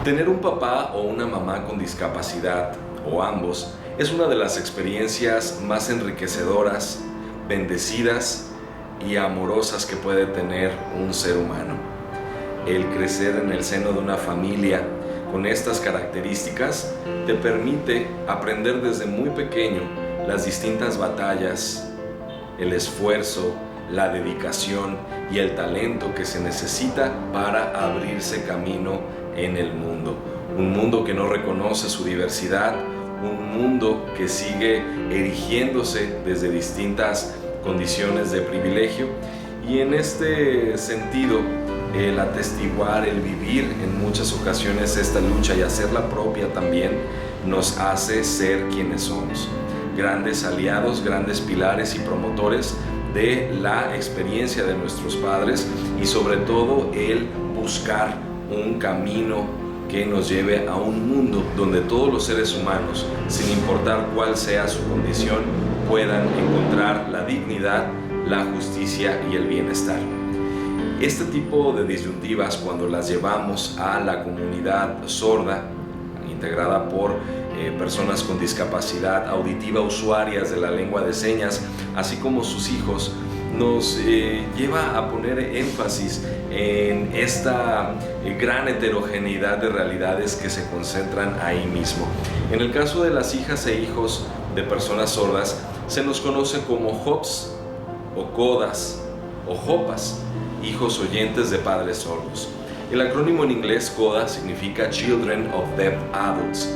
Tener un papá o una mamá con discapacidad, o ambos, es una de las experiencias más enriquecedoras, bendecidas y amorosas que puede tener un ser humano. El crecer en el seno de una familia con estas características te permite aprender desde muy pequeño las distintas batallas, el esfuerzo, la dedicación y el talento que se necesita para abrirse camino en el mundo. Un mundo que no reconoce su diversidad, un mundo que sigue erigiéndose desde distintas condiciones de privilegio, y en este sentido el atestiguar, el vivir en muchas ocasiones esta lucha y hacerla propia también nos hace ser quienes somos. Grandes aliados, grandes pilares y promotores de la experiencia de nuestros padres, y sobre todo el buscar un camino que nos lleve a un mundo donde todos los seres humanos, sin importar cuál sea su condición, puedan encontrar la dignidad, la justicia y el bienestar. Este tipo de disyuntivas, cuando las llevamos a la comunidad sorda, integrada por personas con discapacidad auditiva, usuarias de la lengua de señas, así como sus hijos, nos lleva a poner énfasis en esta gran heterogeneidad de realidades que se concentran ahí mismo. En el caso de las hijas e hijos de personas sordas, se nos conoce como HOPS o CODAS o JOPAS, hijos oyentes de padres sordos. El acrónimo en inglés CODA significa Children of Deaf Adults,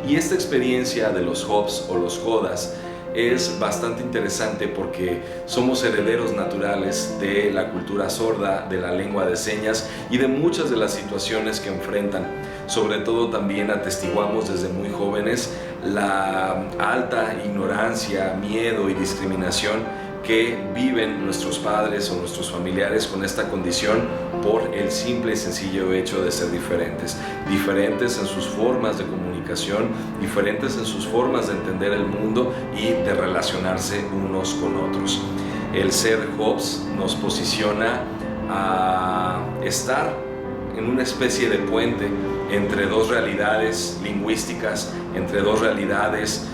y esta experiencia de los HOPS o los CODAS es bastante interesante porque somos herederos naturales de la cultura sorda, de la lengua de señas y de muchas de las situaciones que enfrentan. Sobre todo también atestiguamos desde muy jóvenes la alta ignorancia, miedo y discriminación que viven nuestros padres o nuestros familiares con esta condición por el simple y sencillo hecho de ser diferentes. Diferentes en sus formas de comunicación, diferentes en sus formas de entender el mundo y de relacionarse unos con otros. El ser HOPS nos posiciona a estar en una especie de puente entre dos realidades lingüísticas, entre dos realidades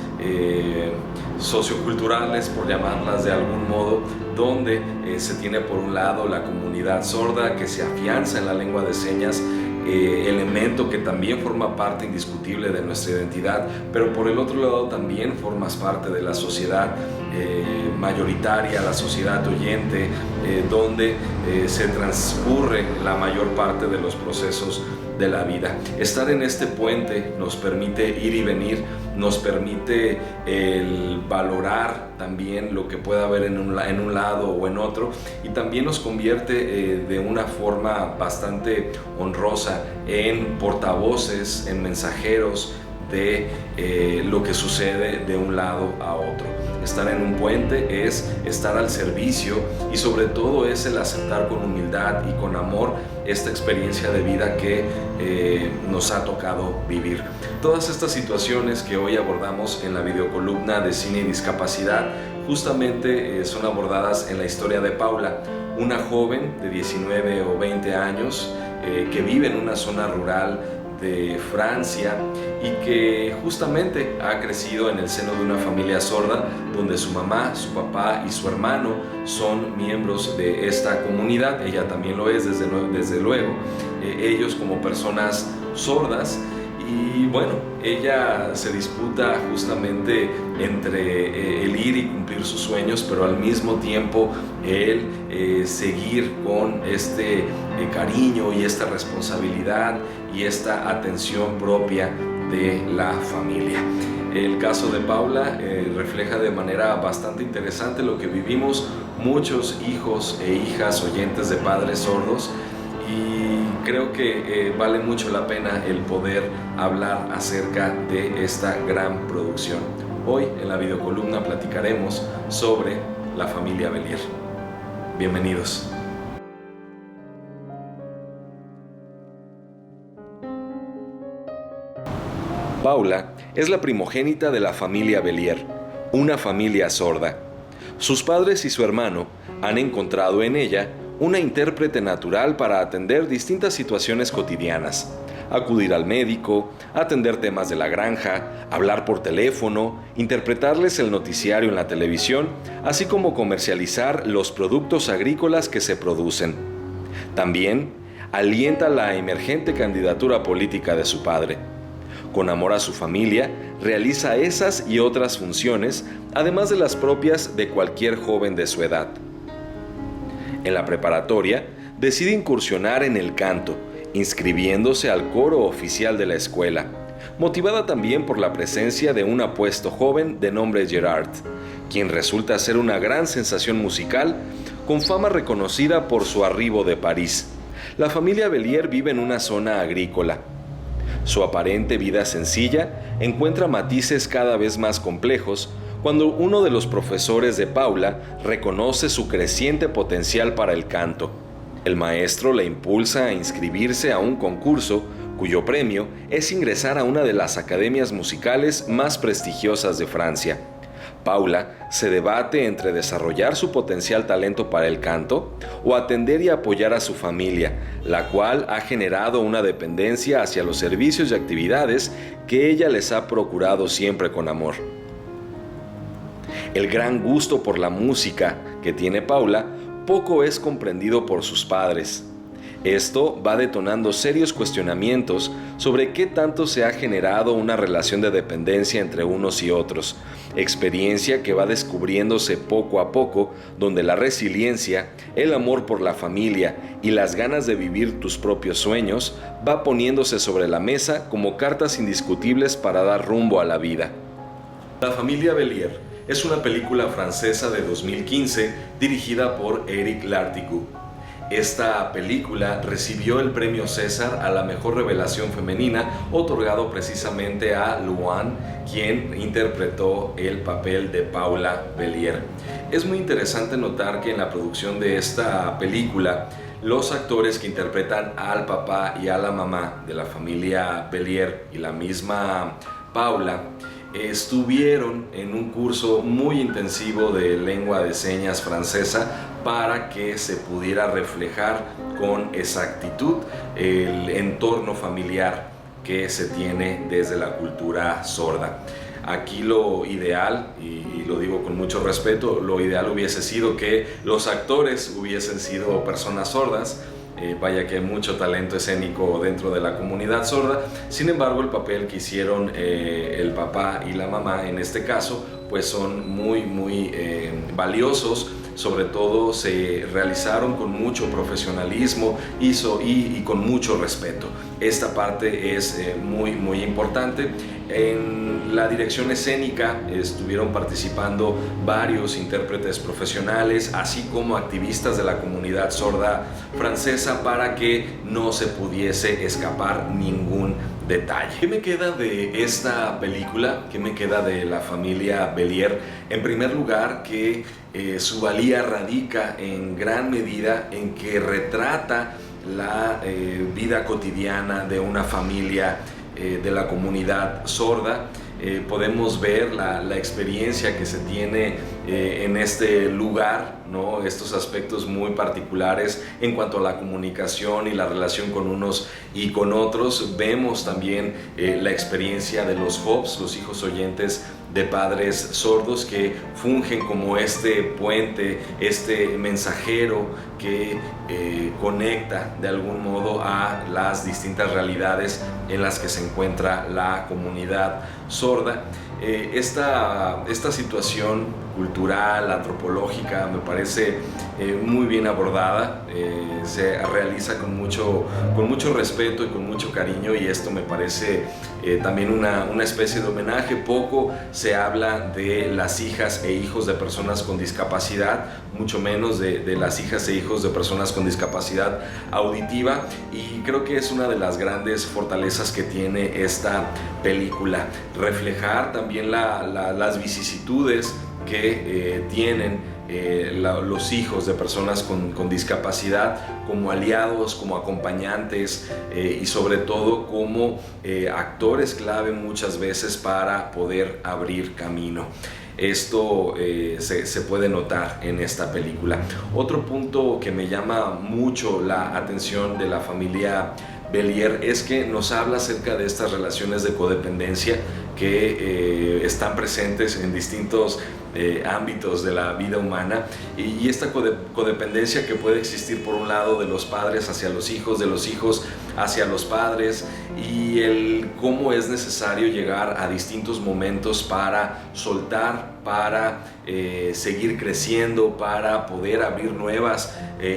socioculturales, por llamarlas de algún modo, donde se tiene por un lado la comunidad sorda que se afianza en la lengua de señas, elemento que también forma parte indiscutible de nuestra identidad, pero por el otro lado también formas parte de la sociedad mayoritaria, la sociedad oyente, donde se transcurre la mayor parte de los procesos de la vida. Estar en este puente nos permite ir y venir, nos permite el valorar también lo que pueda haber en un lado o en otro, y también nos convierte de una forma bastante honrosa en portavoces, en mensajeros de lo que sucede de un lado a otro. Estar en un puente es estar al servicio, y sobre todo es el aceptar con humildad y con amor esta experiencia de vida que nos ha tocado vivir. Todas estas situaciones que hoy abordamos en la videocolumna de Cine y Discapacidad justamente son abordadas en la historia de Paula, una joven de 19 o 20 años que vive en una zona rural de Francia y que justamente ha crecido en el seno de una familia sorda, donde su mamá, su papá y su hermano son miembros de esta comunidad. Ella también lo es, desde luego, ellos como personas sordas. Y bueno, ella se disputa justamente entre el ir y cumplir sus sueños, pero al mismo tiempo el seguir con este cariño y esta responsabilidad y esta atención propia de la familia. El caso de Paula refleja de manera bastante interesante lo que vivimos muchos hijos e hijas oyentes de padres sordos, y creo que vale mucho la pena el poder hablar acerca de esta gran producción. Hoy en la videocolumna platicaremos sobre la familia Bellier. Bienvenidos. Paula es la primogénita de la familia Bellier, una familia sorda. Sus padres y su hermano han encontrado en ella una intérprete natural para atender distintas situaciones cotidianas. acudir al médico, atender temas de la granja, hablar por teléfono, interpretarles el noticiario en la televisión, así como comercializar los productos agrícolas que se producen. También alienta la emergente candidatura política de su padre. Con amor a su familia, realiza esas y otras funciones, además de las propias de cualquier joven de su edad. En la preparatoria, decide incursionar en el canto, inscribiéndose al coro oficial de la escuela, motivada también por la presencia de un apuesto joven de nombre Gerard, quien resulta ser una gran sensación musical, con fama reconocida por su arribo de París. La familia Bellier vive en una zona agrícola. Su aparente vida sencilla encuentra matices cada vez más complejos cuando uno de los profesores de Paula reconoce su creciente potencial para el canto. El maestro la impulsa a inscribirse a un concurso cuyo premio es ingresar a una de las academias musicales más prestigiosas de Francia. Paula se debate entre desarrollar su potencial talento para el canto o atender y apoyar a su familia, la cual ha generado una dependencia hacia los servicios y actividades que ella les ha procurado siempre con amor. El gran gusto por la música que tiene Paula poco es comprendido por sus padres. Esto va detonando serios cuestionamientos sobre qué tanto se ha generado una relación de dependencia entre unos y otros, experiencia que va descubriéndose poco a poco, donde la resiliencia, el amor por la familia y las ganas de vivir tus propios sueños va poniéndose sobre la mesa como cartas indiscutibles para dar rumbo a la vida. La familia Bellier es una película francesa de 2015 dirigida por Éric Lartigue. Esta película recibió el premio César a la mejor revelación femenina, otorgado precisamente a Luan, quien interpretó el papel de Paula Bellier. Es muy interesante notar que en la producción de esta película, los actores que interpretan al papá y a la mamá de la familia Bellier y la misma Paula estuvieron en un curso muy intensivo de lengua de señas francesa para que se pudiera reflejar con exactitud el entorno familiar que se tiene desde la cultura sorda. Aquí lo ideal, y lo digo con mucho respeto, lo ideal hubiese sido que los actores hubiesen sido personas sordas. Vaya que hay mucho talento escénico dentro de la comunidad sorda. Sin embargo, el papel que hicieron el papá y la mamá en este caso pues son muy valiosos. Sobre todo se realizaron con mucho profesionalismo y con mucho respeto. Esta parte es muy importante. En la dirección escénica estuvieron participando varios intérpretes profesionales, así como activistas de la comunidad sorda francesa, para que no se pudiese escapar ningún detalle. ¿Qué me queda de esta película? ¿Qué me queda de la familia Bellier? En primer lugar, que su valía radica en gran medida en que retrata la vida cotidiana de una familia de la comunidad sorda. Podemos ver la experiencia que se tiene en este lugar, ¿no? Estos aspectos muy particulares en cuanto a la comunicación y la relación con unos y con otros. Vemos también la experiencia de los HOPS, los hijos oyentes de padres sordos, que fungen como este puente, este mensajero que conecta de algún modo a las distintas realidades en las que se encuentra la comunidad sorda. Esta situación cultural, antropológica, me parece muy bien abordada, se realiza con mucho respeto y con mucho cariño, y esto me parece también una especie de homenaje. Poco se habla de las hijas e hijos de personas con discapacidad, mucho menos de las hijas e hijos de personas con discapacidad auditiva, y creo que es una de las grandes fortalezas que tiene esta película, reflejar también las vicisitudes que tienen los hijos de personas con discapacidad como aliados, como acompañantes y sobre todo como actores clave muchas veces para poder abrir camino. Esto se puede notar en esta película. Otro punto que me llama mucho la atención de la familia Bellier es que nos habla acerca de estas relaciones de codependencia que están presentes en distintos ámbitos de la vida humana, y esta codependencia que puede existir por un lado de los padres hacia los hijos, de los hijos hacia los padres, y el cómo es necesario llegar a distintos momentos para soltar, para seguir creciendo, para poder abrir nuevas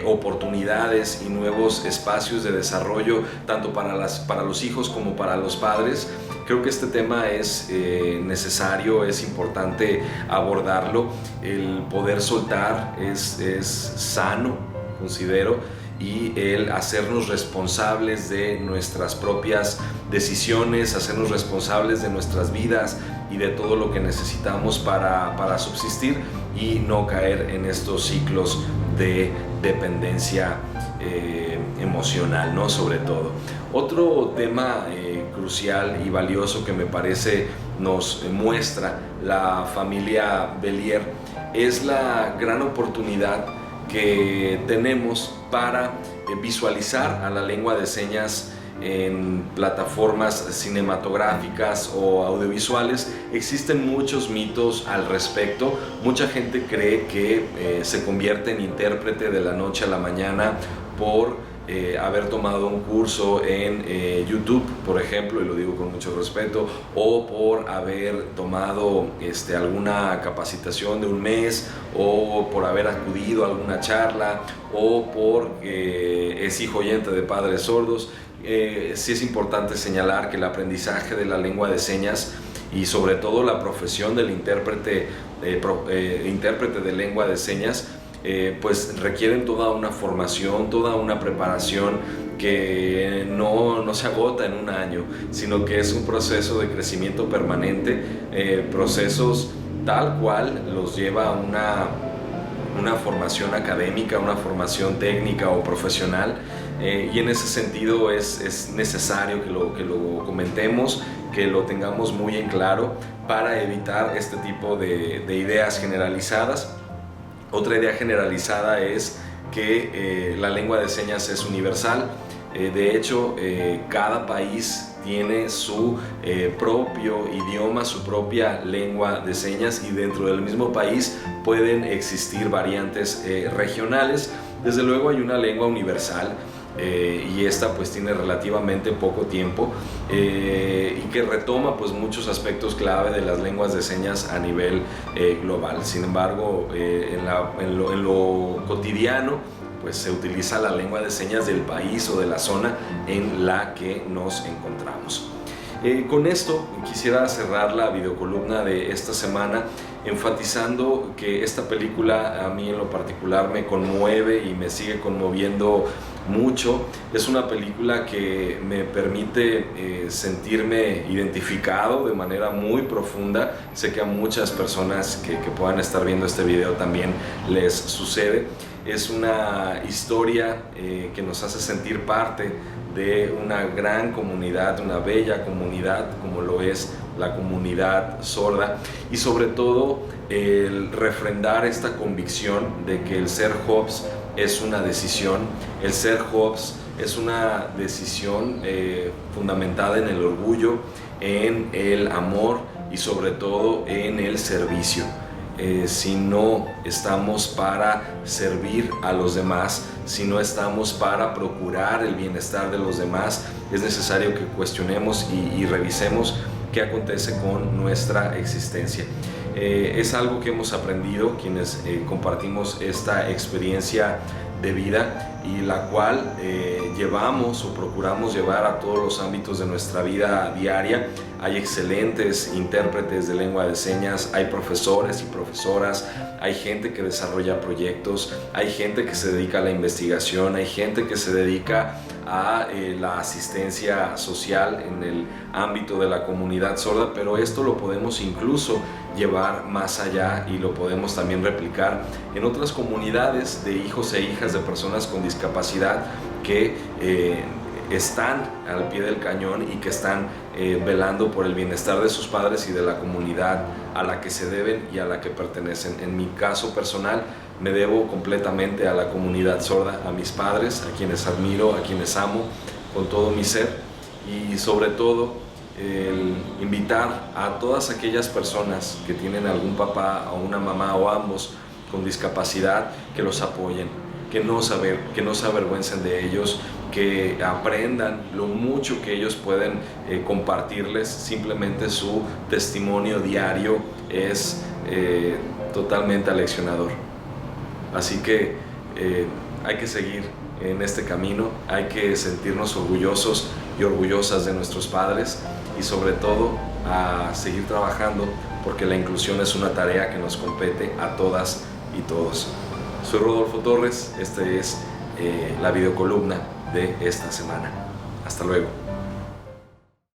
oportunidades y nuevos espacios de desarrollo tanto para los hijos como para los padres. Creo que este tema es necesario, es importante abordarlo. El poder soltar es sano, considero, y el hacernos responsables de nuestras propias decisiones, hacernos responsables de nuestras vidas y de todo lo que necesitamos para subsistir y no caer en estos ciclos de dependencia emocional, ¿no? Sobre todo. Otro tema crucial y valioso que me parece nos muestra la familia Bellier es la gran oportunidad que tenemos para visualizar a la lengua de señas en plataformas cinematográficas o audiovisuales. Existen muchos mitos al respecto. Mucha gente cree que se convierte en intérprete de la noche a la mañana por haber tomado un curso en YouTube, por ejemplo, y lo digo con mucho respeto, o por haber tomado alguna capacitación de un mes, o por haber acudido a alguna charla, o porque es hijo oyente de padres sordos. Sí es importante señalar que el aprendizaje de la lengua de señas y sobre todo la profesión del intérprete de lengua de señas pues requieren toda una formación, toda una preparación que no se agota en un año, sino que es un proceso de crecimiento permanente, procesos tal cual los lleva una formación académica, una formación técnica o profesional, y en ese sentido es necesario que lo comentemos, que lo tengamos muy en claro para evitar este tipo de ideas generalizadas. Otra idea generalizada es que la lengua de señas es universal. De hecho, cada país tiene su propio idioma, su propia lengua de señas, y dentro del mismo país pueden existir variantes regionales. Desde luego hay una lengua universal, y esta pues tiene relativamente poco tiempo, y que retoma pues muchos aspectos clave de las lenguas de señas a nivel global. Sin embargo, en lo cotidiano pues se utiliza la lengua de señas del país o de la zona en la que nos encontramos. Con esto quisiera cerrar la videocolumna de esta semana enfatizando que esta película a mí en lo particular me conmueve y me sigue conmoviendo mucho. Es una película que me permite sentirme identificado de manera muy profunda. Sé que a muchas personas que puedan estar viendo este video también les sucede. Es una historia que nos hace sentir parte de una gran comunidad, una bella comunidad como lo es la comunidad sorda, y sobre todo el refrendar esta convicción de que el ser Hobbes es una decisión. El ser Hobbes es una decisión fundamentada en el orgullo, en el amor y sobre todo en el servicio. Si no estamos para servir a los demás, si no estamos para procurar el bienestar de los demás, es necesario que cuestionemos y revisemos qué acontece con nuestra existencia. Es algo que hemos aprendido quienes compartimos esta experiencia de vida, y la cual llevamos o procuramos llevar a todos los ámbitos de nuestra vida diaria. Hay excelentes intérpretes de lengua de señas, hay profesores y profesoras, hay gente que desarrolla proyectos, hay gente que se dedica a la investigación, hay gente que se dedica a la asistencia social en el ámbito de la comunidad sorda, pero esto lo podemos incluso llevar más allá y lo podemos también replicar en otras comunidades de hijos e hijas de personas con discapacidad que están al pie del cañón y que están velando por el bienestar de sus padres y de la comunidad a la que se deben y a la que pertenecen. En mi caso personal, me debo completamente a la comunidad sorda, a mis padres, a quienes admiro, a quienes amo, con todo mi ser, y sobre todo el invitar a todas aquellas personas que tienen algún papá o una mamá o ambos con discapacidad, que los apoyen, que no se avergüencen de ellos, que aprendan lo mucho que ellos pueden compartirles. Simplemente su testimonio diario es totalmente aleccionador. Así que hay que seguir en este camino, hay que sentirnos orgullosos y orgullosas de nuestros padres, y sobre todo a seguir trabajando, porque la inclusión es una tarea que nos compete a todas y todos. Soy Rodolfo Torres, esta es la videocolumna de esta semana. Hasta luego.